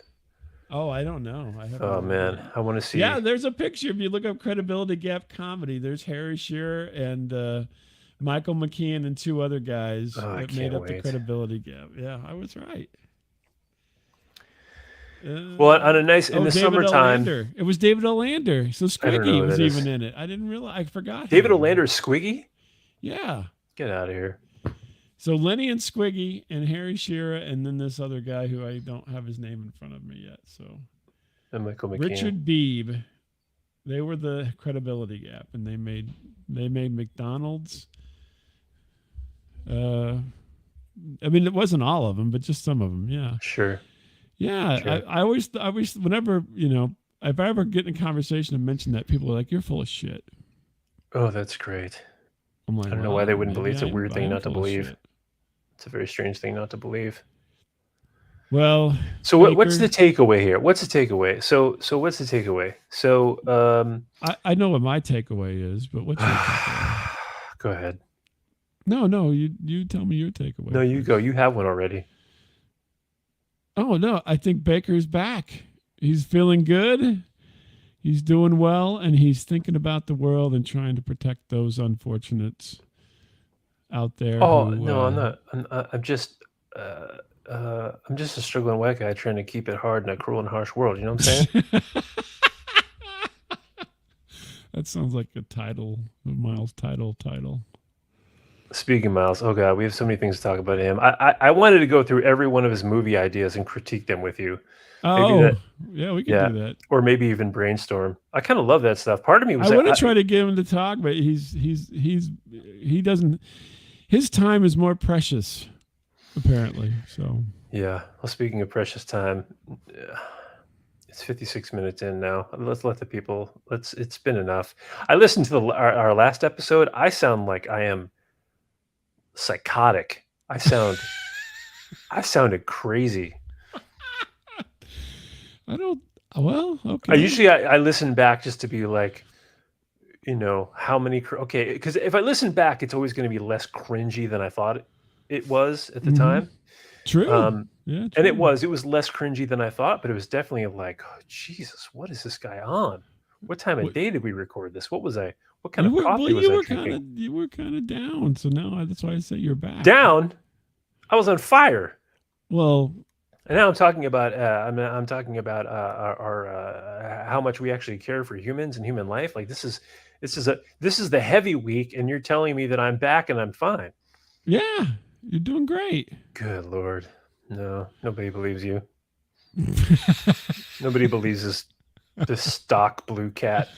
Oh, I don't know. I have Oh no man, idea. I want to Yeah, see. there's a picture. If you look up credibility gap comedy, there's Harry Shearer and Michael McKean and two other guys Oh, I that made can't up the wait. credibility gap. Yeah, I was right. Well, on a nice in Oh, the David summertime. Olander. It was David Olander. So I don't know Squiggy who was that even is. in it. I didn't realize. I forgot David him. Olander, Squiggy. Yeah. Get out of here. So Lenny and Squiggy and Harry Shearer and then this other guy who I don't have his name in front of me yet. So And Michael McKean. Richard Beebe. They were the credibility gap, and they made McDonald's I mean, it wasn't all of them, but just some of them. Yeah. Sure. Yeah. Sure. I always, whenever, if I ever get in a conversation and mention that, people are like, "You're full of shit." Oh, that's great. I'm like, I don't know why they well, wouldn't believe. It's a weird I thing am not to full of believe. shit. It's a very strange thing not to believe. Well, So what's the takeaway here? What's the takeaway? So what's the takeaway? So I know what my takeaway is, but what's your takeaway? Go ahead. No, you tell me your takeaway. No, you first. go. You have one already. Oh no, I think Baker's back. He's feeling good. He's doing well, and he's thinking about the world and trying to protect those unfortunates out there. Oh who, no, I'm not. I'm just a struggling white guy trying to keep it hard in a cruel and harsh world. You know what I'm saying? That sounds like a title, Miles' title. Speaking of Miles, oh god, we have so many things to talk about him. I wanted to go through every one of his movie ideas and critique them with you. Oh, yeah, we can do that. Or maybe even brainstorm. I kind of love that stuff. Part of me was I want to try to get him to talk, but he doesn't. His time is more precious, apparently. So yeah. Well, speaking of precious time, it's 56 minutes in now. Let's let the people. It's been enough. I listened to our last episode. I sound like I am psychotic. I sounded crazy. I don't. Well, okay. I listen back just to be like, how many. Okay, because if I listen back, it's always going to be less cringy than I thought it was at the time. True. Yeah, true. And it was less cringy than I thought, but it was definitely like, oh, Jesus, what is this guy on? What time of day did we record this? What kind of coffee was I drinking? You were kind of down, so now that's why I say you're back. Down? I was on fire. Well, and now I'm talking about I'm talking about our how much we actually care for humans and human life. Like this is the heavy week, and you're telling me that I'm back and I'm fine. Yeah, you're doing great. Good Lord. No, nobody believes you. Nobody believes this stock blue cat.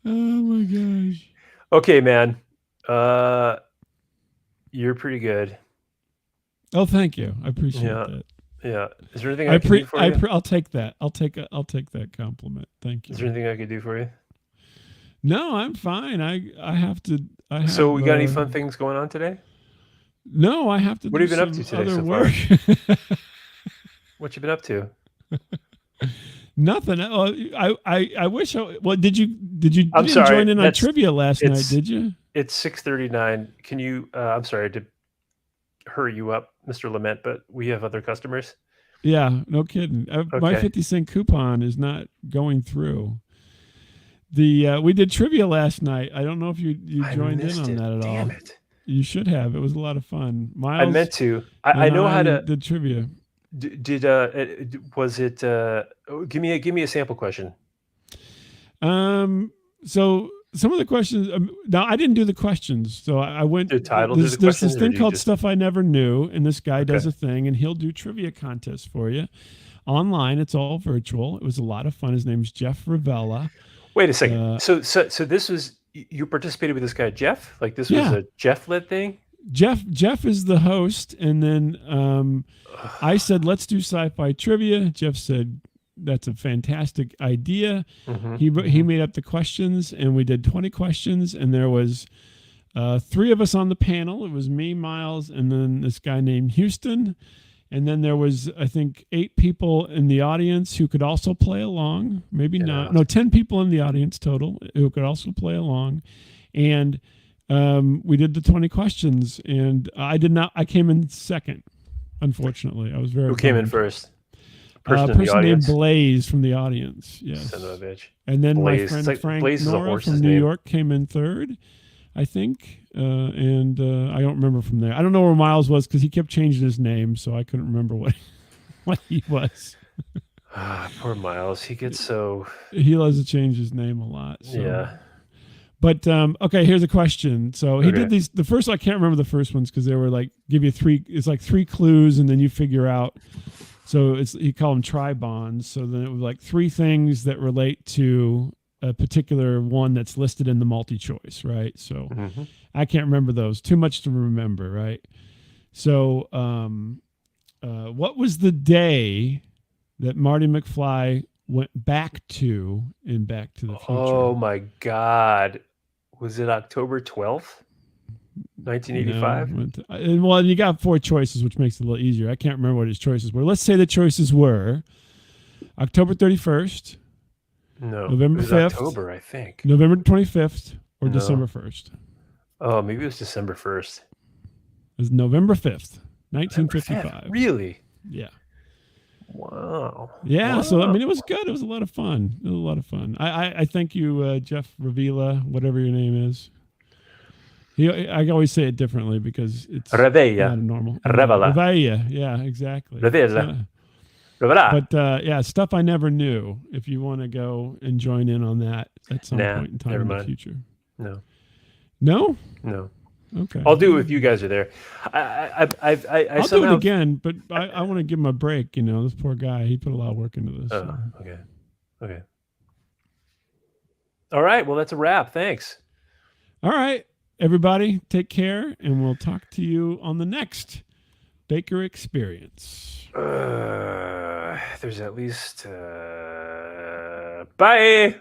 Oh my gosh. Okay, man. You're pretty good. Oh, thank you. I appreciate that. Yeah. Is there anything I can do for you? I'll take that. I'll take that compliment. Thank you. Is there anything I could do for you? No, I'm fine. I have to. So we got any fun things going on today? No, I have to. What have you been up to today so far? What you been up to? Nothing. I wish. Did you I'm sorry, join in on trivia last night? Did you? It's 6:39. Can you? I'm sorry to hurry you up, Mr. Lament, but we have other customers. Yeah, no kidding. Okay. My 50-cent coupon is not going through. We did trivia last night. I don't know if you joined in on that at all. Damn it! You should have. It was a lot of fun. Miles, I meant to. I know how to. Did trivia. Was it? Give me a sample question. So some of the questions. Now I didn't do the questions, so I went. The title. There's this thing called Stuff I Never Knew, and this guy does a thing, and he'll do trivia contests for you online. It's all virtual. It was a lot of fun. His name's Jeff Ravella. Wait a second. So this was. You participated with this guy Jeff? Like this was a Jeff-led thing? Jeff is the host, and then I said, let's do sci-fi trivia. Jeff said, that's a fantastic idea. He made up the questions, and we did 20 questions, and there was 3 of us on the panel. It was me, Miles, and then this guy named Houston. And then there was, I think, 8 people in the audience who could also play along. Maybe not. No, 10 people in the audience total who could also play along. And we did the 20 questions. And I came in second, unfortunately. I was very. Who came in first? Person named Blaze from the audience. Yes. Son of a bitch. And then Blaze. my friend Frank Blaze Nora from New York came in third, I think. And I don't remember from there. I don't know where Miles was because he kept changing his name, so I couldn't remember what he was. Poor Miles. He gets so. He loves to change his name a lot. So. Yeah. But okay, here's a question. So he did these. The first, I can't remember the first ones because they were like give you 3. It's like 3 clues, and then you figure out. So he called them tri-bonds. So then it was like 3 things that relate to a particular one that's listed in the multi-choice, right? So I can't remember those. Too much to remember, right? So, what was the day that Marty McFly went back to in Back to the Future? Oh my God. Was it October 12th, 1985? No. Well, you got 4 choices, which makes it a little easier. I can't remember what his choices were. Let's say the choices were October 31st, No. November It was 5th, October, I think. November 25th, or No. December 1st. Oh, maybe it was December 1st. It was November 5th, November 1955. 5th. Really? Yeah. Wow. Yeah. Wow. So, I mean, it was good. It was a lot of fun. It was a lot of fun. I thank you, Jeff Ravila, whatever your name is. I always say it differently because it's Revella. not normal. Revala. Revella. Yeah, exactly. Revella. Revala. But yeah, stuff I never knew. If you want to go and join in on that at some point in time in the future. No. No? No. Okay. I'll do it if you guys are there. I'll do it again, but I want to give him a break. You know, this poor guy, he put a lot of work into this. Oh, okay. Okay. All right. Well, that's a wrap. Thanks. All right. Everybody, take care, and we'll talk to you on the next Baker Experience. There's at least... Bye!